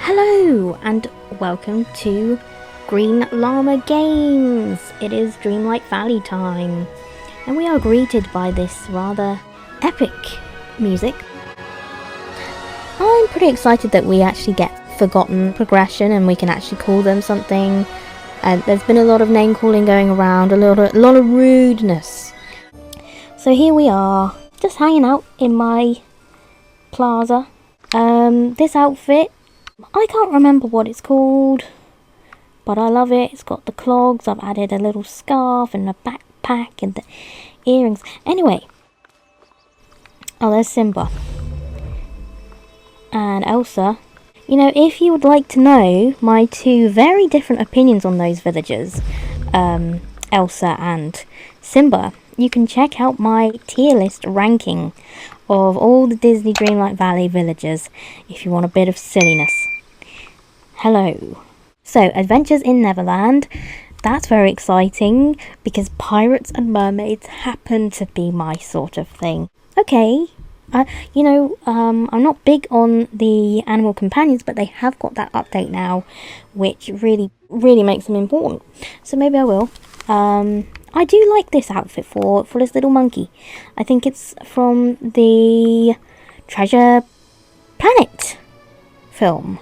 Hello and welcome to Green Llama Games. It is Dreamlight Valley time and we are greeted by this rather epic music. I'm pretty excited that we actually get forgotten progression and we can actually call them something. There's been a lot of name calling going around, a lot of rudeness. So here we are, just hanging out in my plaza. This outfit, I can't remember what it's called, but I love it. It's got the clogs, I've added a little scarf and a backpack and the earrings. Anyway, oh, there's Simba and Elsa. You know, if you would like to know my two very different opinions on those villagers, Elsa and Simba, you can check out my tier list ranking of all the Disney Dreamlight Valley villagers if you want a bit of silliness. Hello. So, Adventures in Neverland. That's very exciting because pirates and mermaids happen to be my sort of thing. Okay. I'm not big on the animal companions, but they have got that update now, which really makes them important. So maybe I will. I do like this outfit for this little monkey. I think it's from the Treasure Planet film,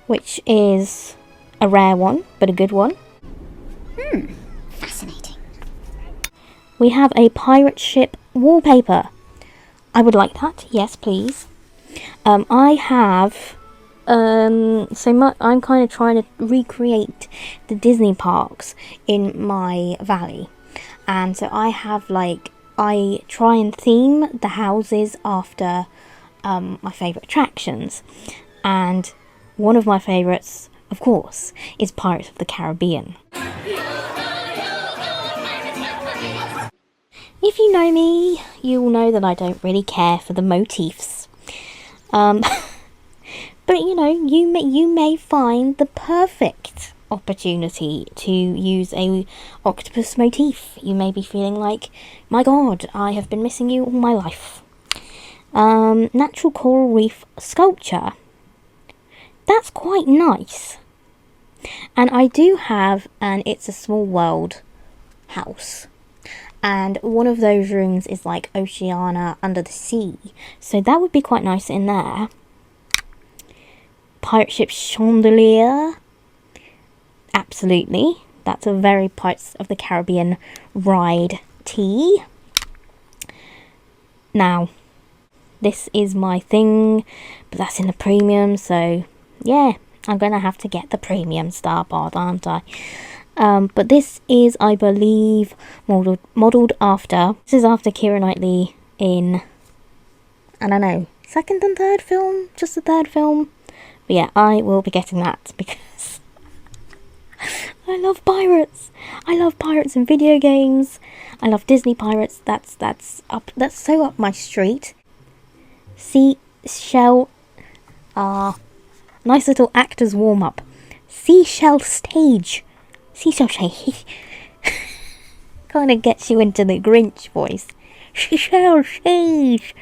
which is a rare one, but a good one. Fascinating. We have a pirate ship wallpaper. I would like that, yes please. I have, I'm kind of trying to recreate the Disney parks in my valley. And so I have I try and theme the houses after my favourite attractions. And one of my favourites, of course, is Pirates of the Caribbean. If you know me, you will know that I don't really care for the motifs. But you know, you may find the perfect opportunity to use a octopus motif. You may be feeling like, my god, I have been missing you all my life. Natural coral reef sculpture. That's quite nice. And I do have an It's a Small World house. And one of those rooms is like Oceania under the sea. So that would be quite nice in there. Pirate ship chandelier. Absolutely. That's a very Pirates of the Caribbean ride tee. Now, this is my thing, but that's in the premium, so yeah, I'm going to have to get the premium Starpath, aren't I? But this is, I believe, modelled after... This is after Keira Knightley in, I don't know, second and third film? Just the third film? But yeah, I will be getting that because I love pirates. I love pirates in video games. I love Disney pirates. That's so up my street. Seashell... nice little actor's warm-up. Seashell stage. Seashell stage. Kind of gets you into the Grinch voice. Seashell stage.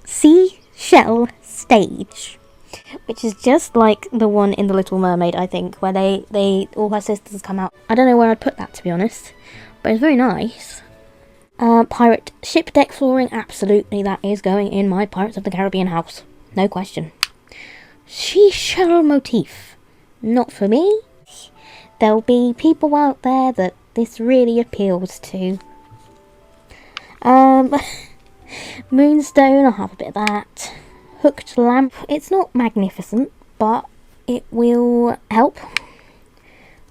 Seashell stage. Which is just like the one in The Little Mermaid, I think, where they all her sisters come out. I don't know where I'd put that, to be honest. But it's very nice. Pirate ship deck flooring. Absolutely, that is going in my Pirates of the Caribbean house. No question. Seashell motif. Not for me. There'll be people out there that this really appeals to. Moonstone, I'll have a bit of that. Hooked lamp. It's not magnificent, but it will help.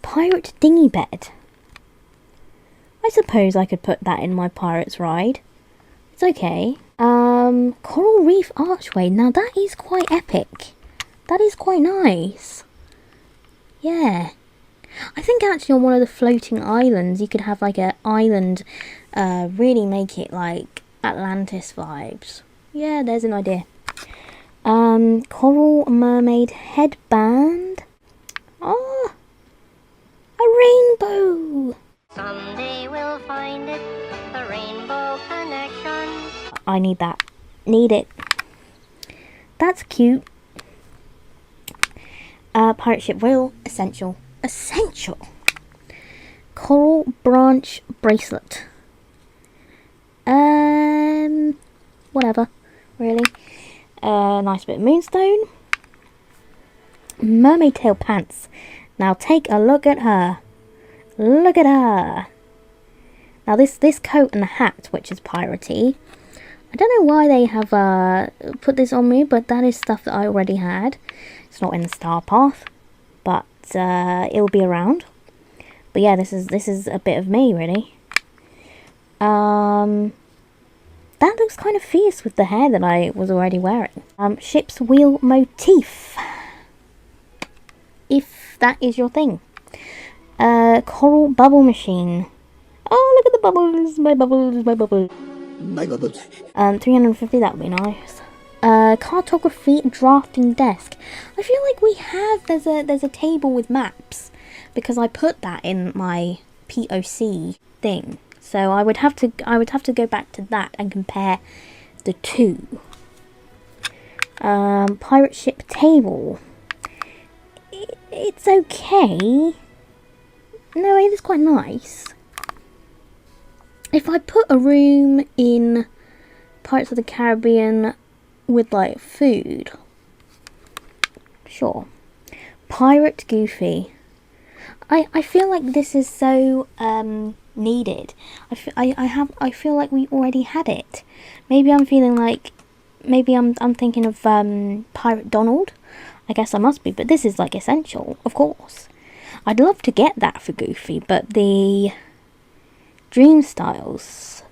Pirate dinghy bed. I suppose I could put that in my pirate's ride. It's okay. Coral reef archway. Now that is quite epic. That is quite nice. Yeah. I think actually on one of the floating islands you could have like an island, really make it like Atlantis vibes. Yeah, there's an idea. Coral mermaid headband. Oh, a rainbow. Someday we'll find it, the rainbow connection. I need that. Need it. That's cute. Pirate ship wheel, essential. Essential! Coral branch bracelet. Whatever, really. Nice bit of moonstone. Mermaid tail pants. Now take a look at her. Look at her. Now this coat and hat, which is piratey. I don't know why they have put this on me, but that is stuff that I already had. It's not in the Starpath, but it'll be around. But yeah, this is a bit of me, really. That looks kind of fierce with the hair that I was already wearing. Ship's wheel motif. If that is your thing. Coral bubble machine. Oh, look at the bubbles. My bubbles, my bubbles. My bubbles. 350, that would be nice. Cartography drafting desk. I feel like we have, there's a table with maps. Because I put that in my POC thing. So I would have to go back to that and compare the two. Pirate ship table. It's okay. No, it is quite nice. If I put a room in Pirates of the Caribbean with like food, sure. Pirate Goofy. I feel like this is so needed. I feel like we already had it. Maybe I'm feeling like, maybe I'm thinking of Pirate Donald. I guess I must be, but this is like essential, of course. I'd love to get that for Goofy, but the Dream styles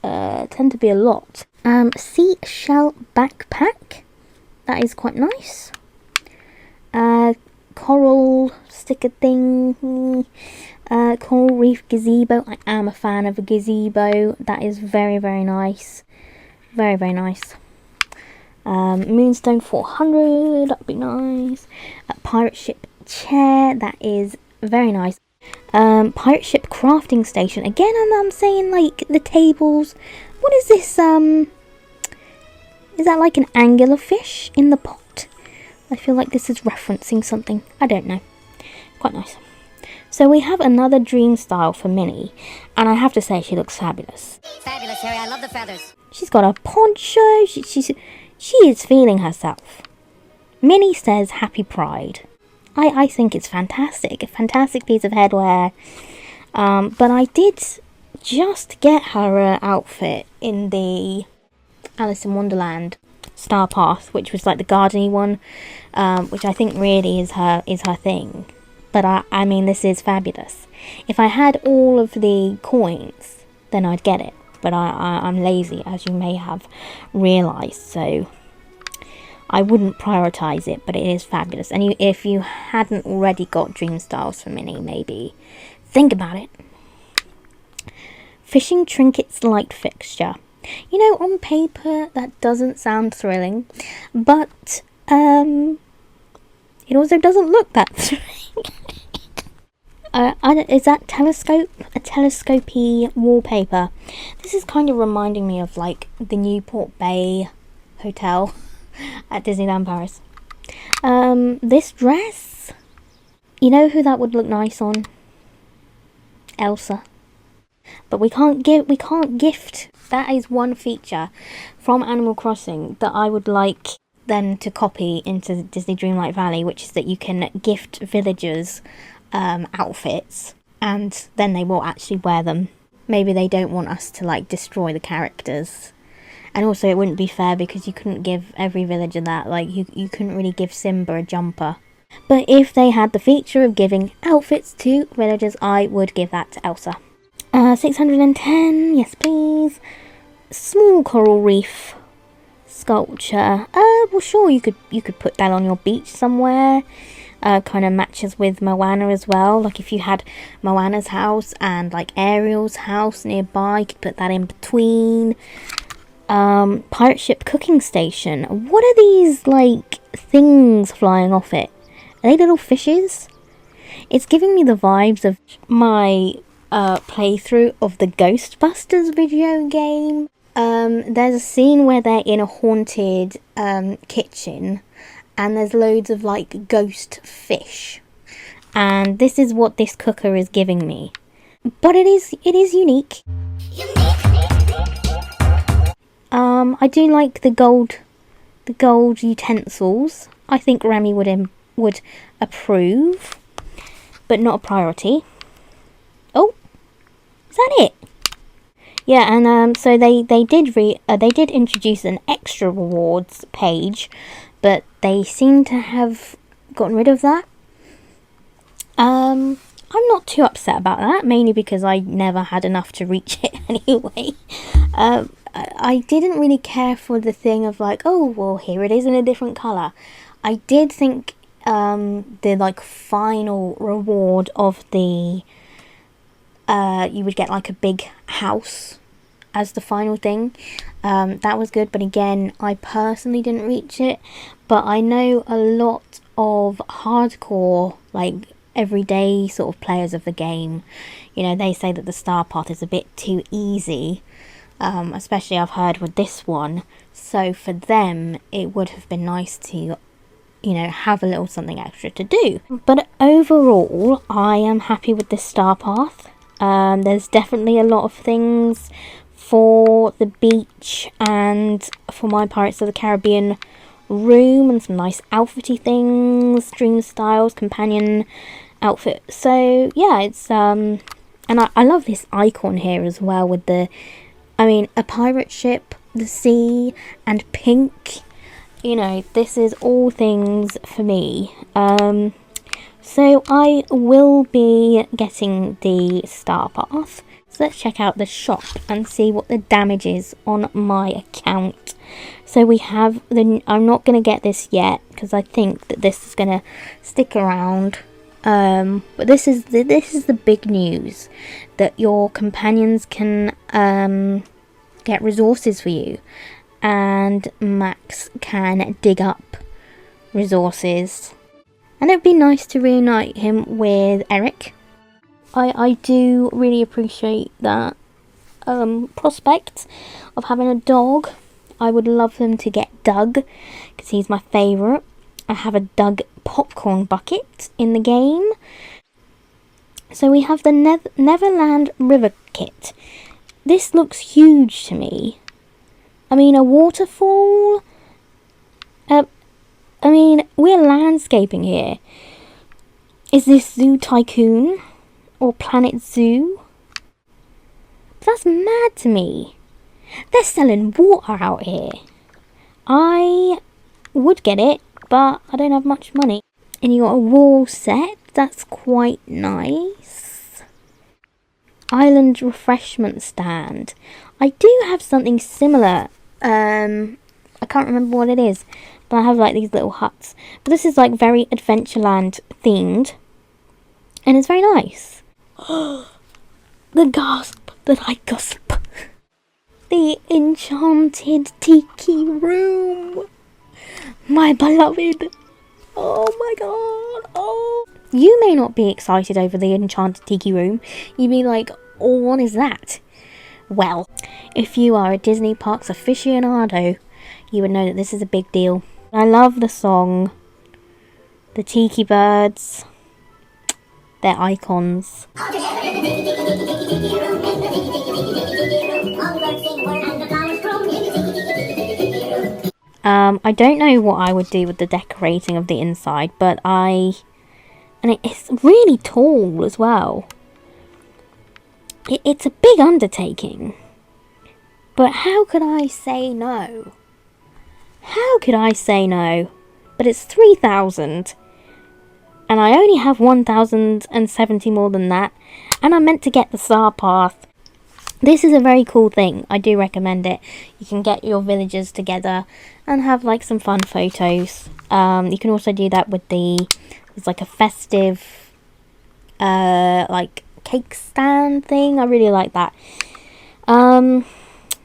tend to be a lot. Seashell backpack. That is quite nice. Coral sticker thing. Coral reef gazebo. I am a fan of a gazebo. That is very, very nice. Very, very nice. Moonstone 400. That'd be nice. Pirate ship chair. That is very nice. Pirate ship crafting station. Again, I'm saying like the tables. What is this? Is that like an anglerfish in the pot? I feel like this is referencing something. I don't know. Quite nice. So we have another dream style for Minnie, and I have to say she looks fabulous. Fabulous, Harry. I love the feathers. She's got a poncho. She is feeling herself. Minnie says happy pride. I think it's fantastic. A fantastic piece of headwear. But I did just get her outfit in the Alice in Wonderland Starpath, which was like the gardeny one, which I think really is her thing. But I mean, this is fabulous. If I had all of the coins, then I'd get it. But I'm lazy, as you may have realised, so I wouldn't prioritise it, but it is fabulous. And if you hadn't already got Dream Styles for Minnie, maybe think about it. Fishing trinkets light fixture. You know, on paper, that doesn't sound thrilling, but it also doesn't look that thrilling. Is that telescope? A telescopy wallpaper. This is kind of reminding me of like the Newport Bay Hotel at Disneyland Paris. This dress. You know who that would look nice on? Elsa. But we can't gift. That is one feature from Animal Crossing that I would like them to copy into Disney Dreamlight Valley, which is that you can gift villagers outfits, and then they will actually wear them. Maybe they don't want us to like destroy the characters, and also it wouldn't be fair because you couldn't give every villager that. Like you couldn't really give Simba a jumper. But if they had the feature of giving outfits to villagers, I would give that to Elsa. 610, yes please. Small coral reef sculpture. Well sure, you could put that on your beach somewhere. Kind of matches with Moana as well. Like if you had Moana's house and like Ariel's house nearby, you could put that in between. Pirate ship cooking station. What are these like things flying off it? Are they little fishes? It's giving me the vibes of my playthrough of the Ghostbusters video game. There's a scene where they're in a haunted kitchen, and there's loads of like ghost fish. And this is what this cooker is giving me. But it is unique. I do like the gold utensils. I think Remy would approve, but not a priority. Oh, is that it? Yeah, and so they did introduce an extra rewards page, but they seem to have gotten rid of that. I'm not too upset about that, mainly because I never had enough to reach it anyway. I didn't really care for the thing of like, oh, well, here it is in a different colour. I did think the like final reward of the you would get like a big house as the final thing. That was good, but again, I personally didn't reach it. But I know a lot of hardcore, like everyday sort of players of the game, you know, they say that the Starpath is a bit too easy, especially I've heard with this one. So for them, it would have been nice to, you know, have a little something extra to do. But overall, I am happy with this Starpath. There's definitely a lot of things for the beach and for my Pirates of the Caribbean room, and some nice outfitty things, dream styles, companion outfit. So yeah, it's and I love this icon here as well with the, I mean, a pirate ship, the sea, and pink. You know, this is all things for me. So I will be getting the Starpath. So let's check out the shop and see what the damage is on my account. So we have the, I'm not going to get this yet because I think that this is going to stick around. But this is the big news, that your companions can get resources for you, and Max can dig up resources. And it would be nice to reunite him with Eric. I do really appreciate that prospect of having a dog. I would love them to get Doug, because he's my favourite. I have a Doug popcorn bucket in the game. So we have the Neverland River kit. This looks huge to me. I mean, a waterfall. I mean, we're landscaping here. Is this Zoo Tycoon or Planet Zoo? That's mad to me. They're selling water out here. I would get it, but I don't have much money. And you got a wall set. That's quite nice. Island refreshment stand. I do have something similar. I can't remember what it is, but I have like these little huts. But this is like very Adventureland themed, and it's very nice. The gasp that I gasp. The enchanted Tiki room. My beloved. Oh my god. Oh. You may not be excited over the enchanted Tiki room. You'd be like, oh, what is that? Well, if you are a Disney Parks aficionado, you would know that this is a big deal. I love the song. The Tiki birds. They're icons. I don't know what I would do with the decorating of the inside, but and it's really tall as well. It's a big undertaking. But how could I say no? How could I say no? But it's 3,000. And I only have 1,070 more than that. And I'm meant to get the Starpath. This is a very cool thing. I do recommend it. You can get your villagers together and have like some fun photos. You can also do that with there's like a festive like cake stand thing. I really like that.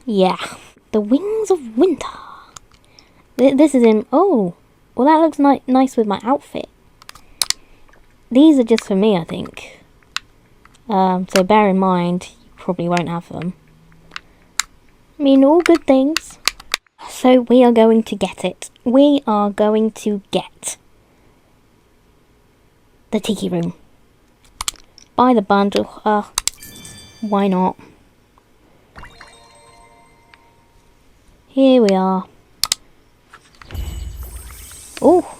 Yeah. The Wings of Winter. This is in, oh, well that looks nice with my outfit. These are just for me, I think. So bear in mind, you probably won't have them. I mean, all good things. So we are going to get it. We are going to get the Tiki room. Buy the bundle. Why not? Here we are. Oh,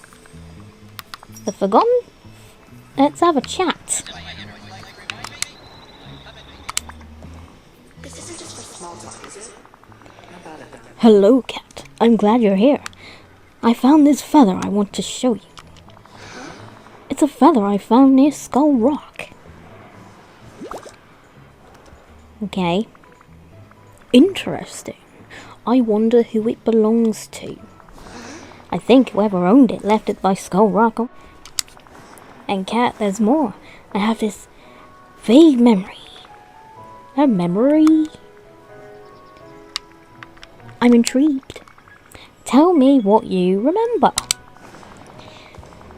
the Forgotten. Let's have a chat. This isn't just for small talk, is it? Hello, cat. I'm glad you're here. I found this feather I want to show you. It's a feather I found near Skull Rock. Okay. Interesting. I wonder who it belongs to. I think whoever owned it left it by Skull Rock. And cat, there's more. I have this vague memory. A memory? I'm intrigued. Tell me what you remember.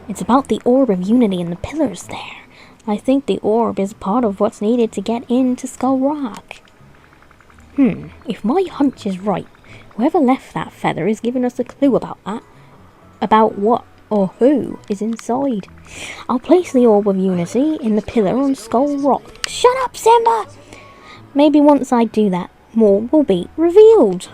It's about the Orb of Unity and the pillars there. I think the orb is part of what's needed to get into Skull Rock. If my hunch is right, whoever left that feather is giving us a clue about that. About what or who is inside. I'll place the Orb of Unity in the pillar on Skull Rock. Shut up, Simba! Maybe once I do that, more will be revealed.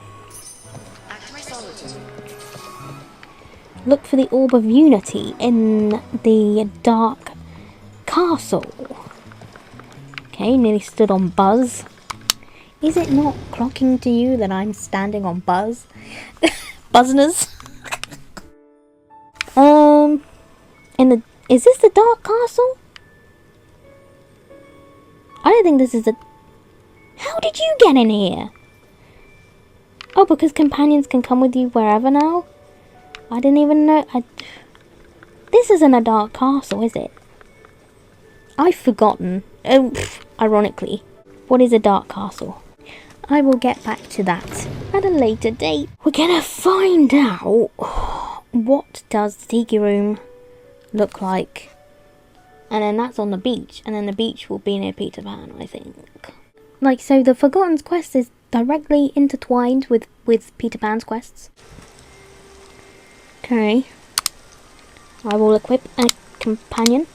Look for the Orb of Unity in the Dark Castle. Okay, nearly stood on Buzz. Is it not clocking to you that I'm standing on Buzz? Buzzness. Is this the Dark Castle? I don't think this is the... How did you get in here? Oh, because companions can come with you wherever now? I didn't even know... This isn't a Dark Castle, is it? I've forgotten. Ironically. What is a Dark Castle? I will get back to that at a later date. We're gonna find out what does the Tiki room look like. And then that's on the beach. And then the beach will be near Peter Pan, I think. Like, so the Forgotten's quest is directly intertwined with Peter Pan's quests. Okay. I will equip a companion.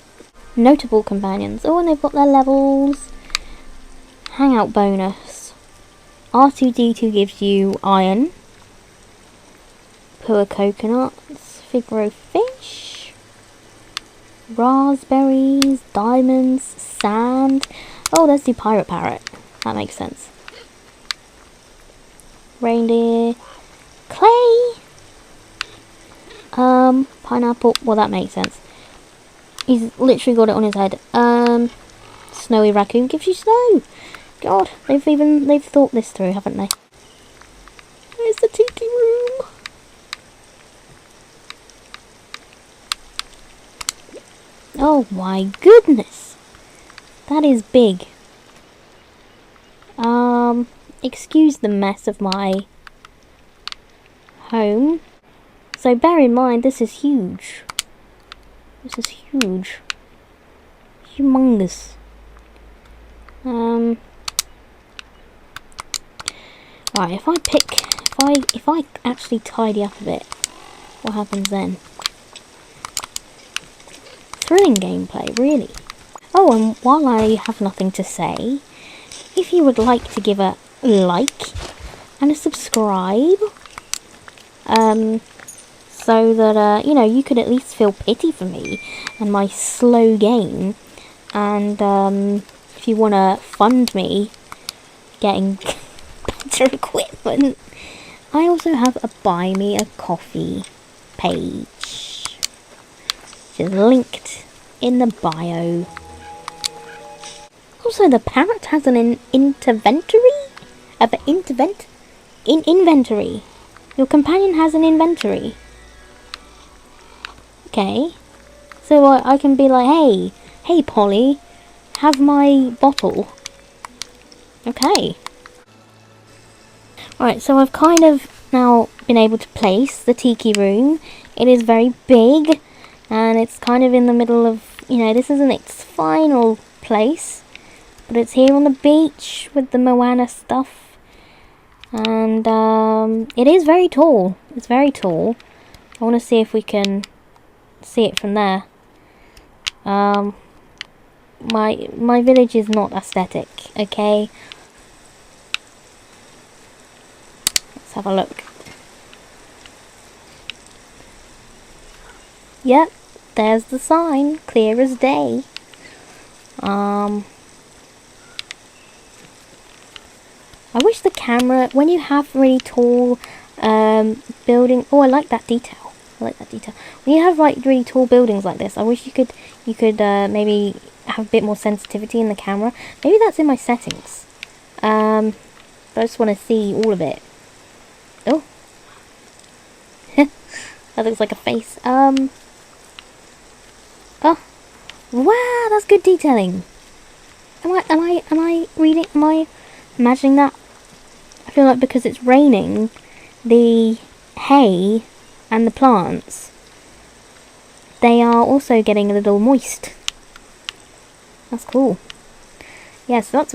Notable companions. Oh, and they've got their levels. Hangout bonus. R2D2 gives you iron. Pure coconuts. Figaro fish. Raspberries. Diamonds. Sand. Oh, there's the pirate parrot. That makes sense. Reindeer. Clay. Pineapple. Well, that makes sense. He's literally got it on his head. Snowy raccoon gives you snow. God, they've thought this through, haven't they? Where's the Tiki room? Oh my goodness. That is big. Excuse the mess of my home. So bear in mind, this is huge. This is huge. Humongous. Right, if I actually tidy up a bit, what happens then? Thrilling gameplay, really. Oh, and while I have nothing to say, if you would like to give a like and a subscribe, so that, you know, you could at least feel pity for me and my slow game. And, if you want to fund me getting better equipment, I also have a Buy Me a Coffee page, which is linked in the bio. Also, the parrot has an inventory. Inventory. Your companion has an inventory. Okay, so I can be like, hey Polly, have my bottle. Okay. Right, so I've kind of now been able to place the Tiki room. It is very big, and it's kind of in the middle of, you know, this isn't its final place, but it's here on the beach with the Moana stuff. And it is very tall. It's very tall. I want to see if we can see it from there. My village is not aesthetic, okay? Let's have a look. Yep, there's the sign, clear as day. I wish the camera, when you have really tall building. Oh, I like that detail. I like that detail. When you have like really tall buildings like this, I wish you could maybe have a bit more sensitivity in the camera. Maybe that's in my settings. But I just want to see all of it. Oh, that looks like a face. Oh, wow, that's good detailing. Am I reading? Am I imagining that? I feel like because it's raining, the hay and the plants, they are also getting a little moist. That's cool. Yes, it's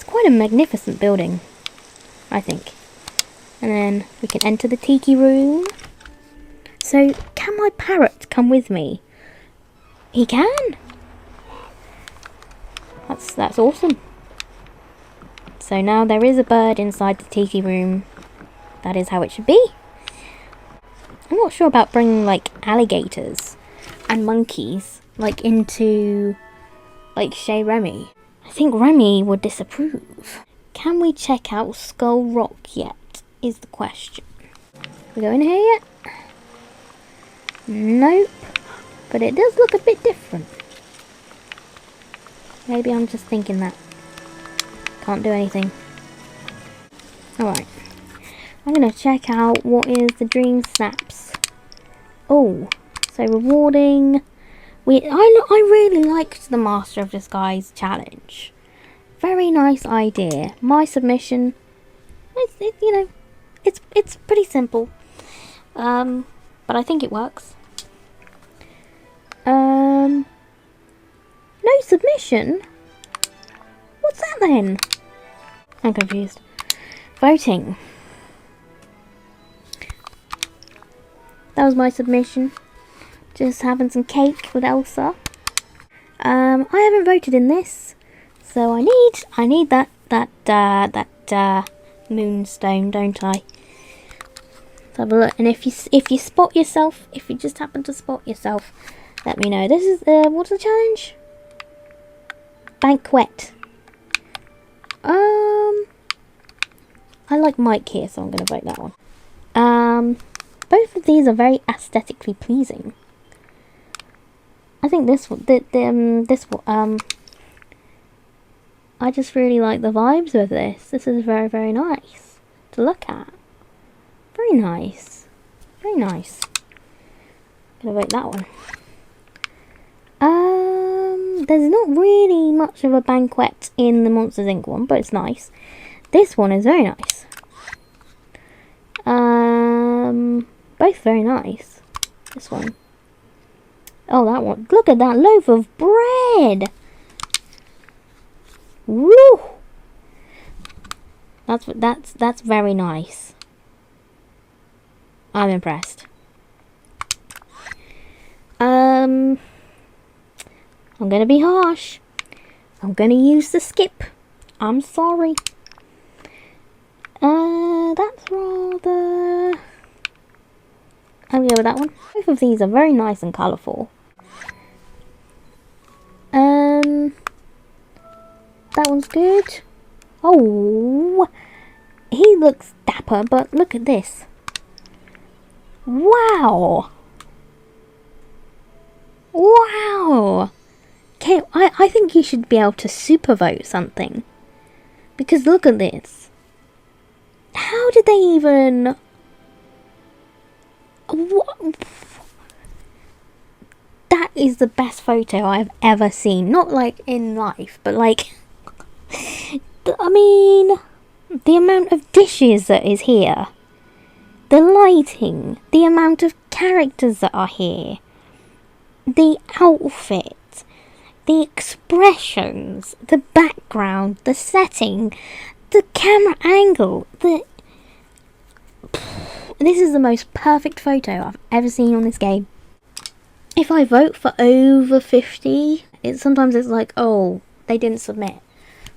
quite a magnificent building, I think. And then we can enter the Tiki room. So, can my parrot come with me? He can. That's awesome. So now there is a bird inside the Tiki room. That is how it should be. I'm not sure about bringing like alligators and monkeys like into like Chez Remy. I think Remy would disapprove. Can we check out Skull Rock yet? Is the question. We go in here yet? Nope. But it does look a bit different. Maybe I'm just thinking that. Can't do anything. Alright. I'm going to check out what is the Dreamsnaps. Oh, so rewarding. I really liked the Master of Disguise challenge. Very nice idea. My submission, it's pretty simple. But I think it works. No submission? What's that then? I'm confused. Voting. That was my submission. Just having some cake with Elsa. I haven't voted in this, so I need that moonstone, don't I? Let's have a look. And if you spot yourself, if you just happen to spot yourself, let me know. This is what's the challenge? Banquet. I like Mike here, so I'm going to vote that one. Both of these are very aesthetically pleasing. I think this one, I just really like the vibes with this. This is very, very nice to look at. Very nice. Very nice. I'm going to vote that one. There's not really much of a banquet in the Monsters Inc. one, but it's nice. This one is very nice. Both very nice. This one. Oh, that one. Look at that loaf of bread. Woo! That's very nice. I'm impressed. I'm gonna be harsh. I'm gonna use the skip. I'm sorry. That's rather... I'll go with that one. Both of these are very nice and colourful. That one's good. Oh, he looks dapper, but look at this. Wow. Wow. Okay, I think you should be able to super vote something. Because look at this. How did they even... What? That is the best photo I've ever seen. Not like in life, but like... I mean... The amount of dishes that is here. The lighting. The amount of characters that are here. The outfit. The expressions. The background. The setting. the camera angle, this is the most perfect photo I've ever seen on this game. If I vote for over 50, sometimes it's like, oh, they didn't submit.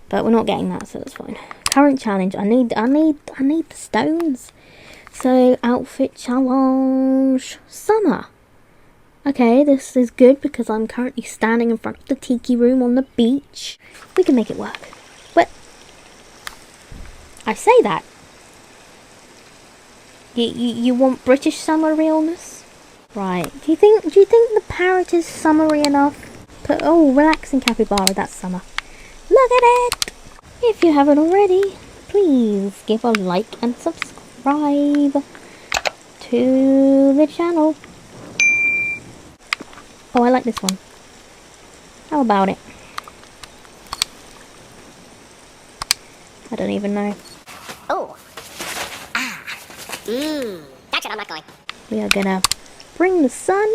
But we're not getting that, so that's fine. Current challenge, I need the stones. So, outfit challenge, summer. Okay, this is good because I'm currently standing in front of the Tiki room on the beach. We can make it work. But I say that. You want British summer realness? Right. Do you think the parrot is summery enough? Oh, relaxing capybara, that's summer. Look at it! If you haven't already, please give a like and subscribe to the channel. Oh, I like this one. How about it? I don't even know. Oh. Ah. That's what I'm not going. We are gonna bring the sun.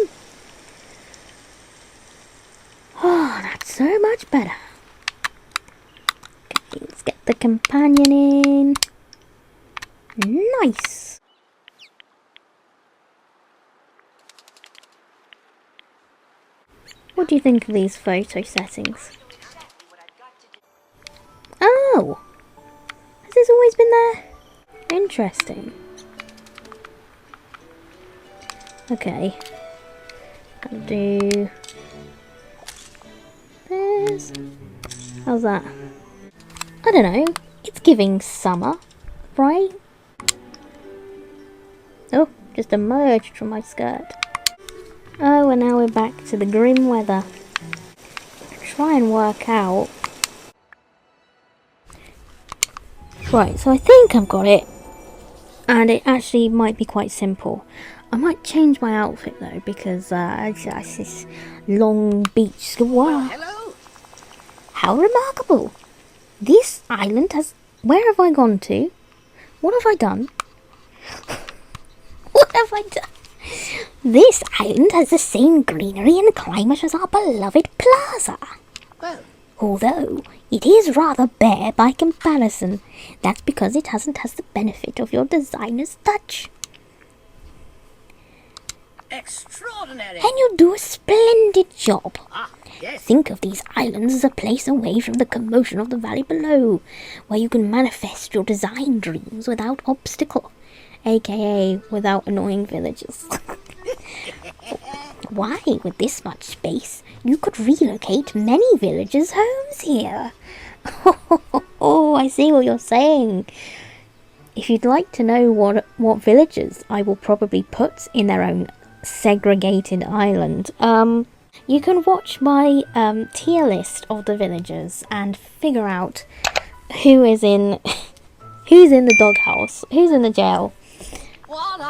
Oh, that's so much better. Okay, let's get the companion in. Nice. What do you think of these photo settings? Oh! Has this always been there? Interesting. Okay. I'll do this. How's that? I don't know. It's giving summer, right? Oh, just emerged from my skirt. Oh, and now we're back to the grim weather. Try and work out. Right, so I think I've got it. And it actually might be quite simple. I might change my outfit though, because it's this long beach. Wow. Hello? How remarkable. This island has... Where have I gone to? What have I done? What have I done? This island has the same greenery and climate as our beloved plaza. Well, Although it is rather bare by comparison. That's because it hasn't has the benefit of your designer's touch. extraordinary. And you do a splendid job. Ah, yes. Think of these islands as a place away from the commotion of the valley below, where you can manifest your design dreams without obstacle, aka without annoying villagers. Why, with this much space, you could relocate many villagers' homes here. Oh, I see what you're saying. If you'd like to know what villagers I will probably put in their own segregated island, you can watch my tier list of the villagers and figure out who's in the doghouse, who's in the jail. What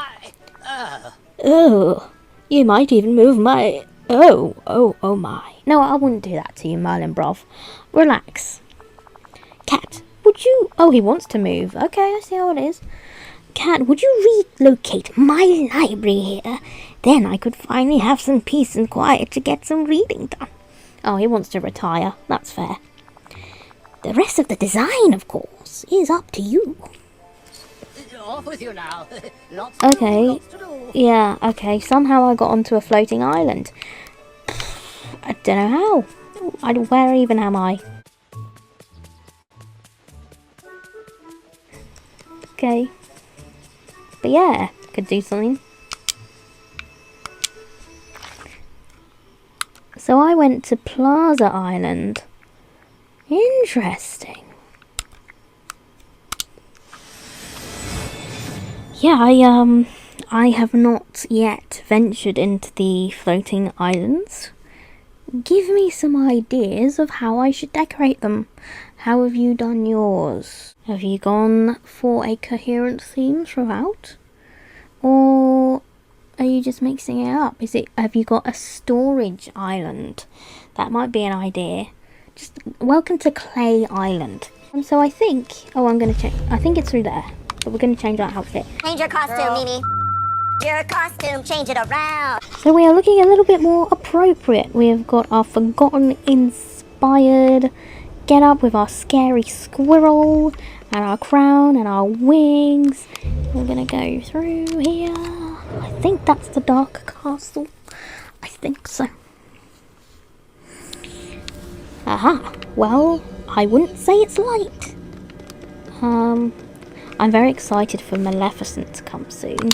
Oh, you might even move my... Oh my. No, I wouldn't do that to you, Merlin Brov. Relax. Cat, would you... Oh, he wants to move. Okay, I see how it is. Cat, would you relocate my library here? Then I could finally have some peace and quiet to get some reading done. Oh, he wants to retire. That's fair. The rest of the design, of course, is up to you. Off with you now. Lots to do, Okay. lots to do. Yeah, okay. Somehow I got onto a floating island. I don't know how. Where even am I? Okay. But yeah, could do something. So I went to Plaza Island. Interesting. Yeah, I have not yet ventured into the floating islands. Give me some ideas of how I should decorate them. How have you done yours? Have you gone for a coherent theme throughout? Or are you just mixing it up? Have you got a storage island? That might be an idea. Just welcome to Clay Island. So I think, I'm going to check. I think it's through there. But we're going to change our outfit. Change your costume, Mimi. Your costume, change it around. So we are looking a little bit more appropriate. We have got our Forgotten inspired get up with our scary squirrel and our crown and our wings. We're gonna go through here. I think that's the Dark Castle. I think so. Aha! Well, I wouldn't say it's light. I'm very excited for Maleficent to come soon.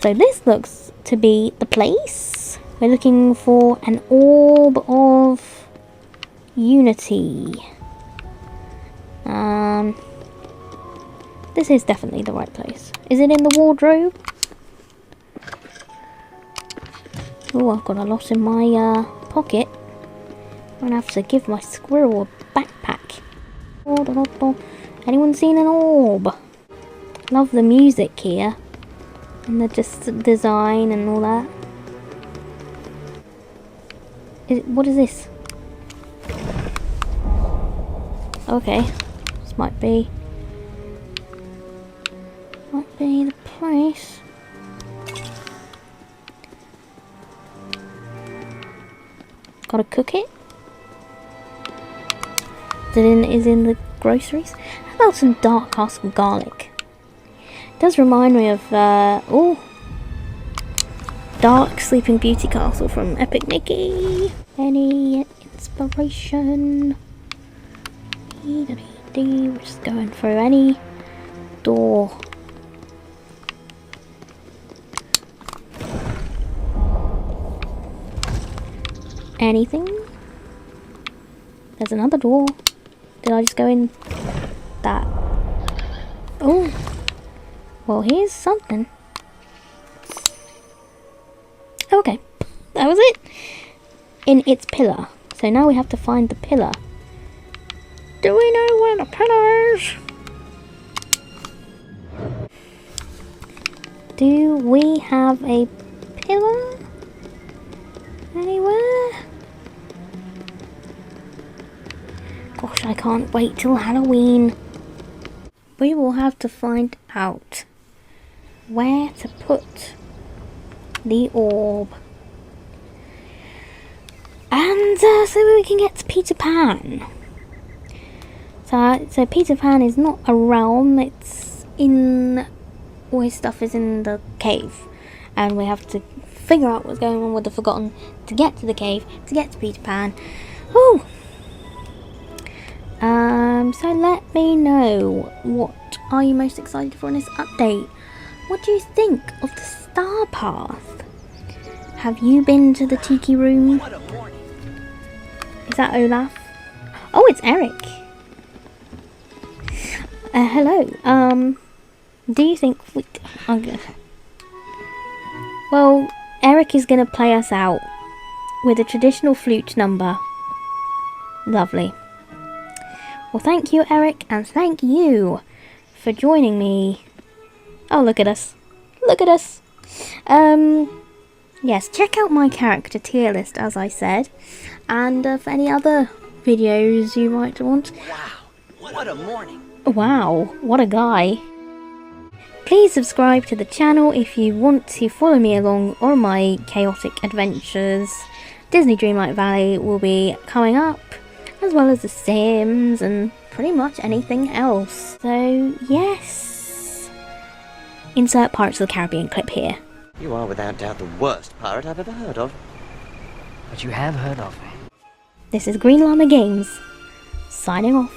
So this looks to be the place. We're looking for an Orb of Unity. This is definitely the right place. Is it in the wardrobe? Oh, I've got a lot in my pocket. I'm gonna have to give my squirrel a backpack. Anyone seen an orb? Love the music here. And the just design and all that. What is this? Okay. This might be the place. Gotta cook it. Is in the groceries. How about some Dark Castle garlic? It does remind me of Dark Sleeping Beauty Castle from Epic Mickey. Any inspiration? We're just going through any door. Anything? There's another door. Did I just go in that? Oh. Well, here's something. Okay. That was it. In its pillar. So now we have to find the pillar. Do we know where the pillar is? Do we have a pillar anywhere? Gosh, I can't wait till Halloween. We will have to find out where to put the orb. And so we can get to Peter Pan. So Peter Pan is not a realm, it's in... all his stuff is in the cave. And we have to figure out what's going on with the Forgotten to get to the cave, to get to Peter Pan. Whew! So let me know, what are you most excited for in this update? What do you think of the Starpath? Have you been to the Tiki room? Is that Olaf? Oh, it's Eric. Hello. Do you think well, Eric is gonna play us out with a traditional flute number. Lovely. Well, thank you, Eric, and thank you for joining me. Oh, look at us. Look at us. Yes, check out my character tier list, as I said. And for any other videos you might want. Wow, what a morning. Wow, what a guy. Please subscribe to the channel if you want to follow me along on my chaotic adventures. Disney Dreamlight Valley will be coming up, as well as The Sims and pretty much anything else. So, yes. Insert Pirates of the Caribbean clip here. You are without doubt the worst pirate I've ever heard of. But you have heard of me. This is Green Llama Games, signing off.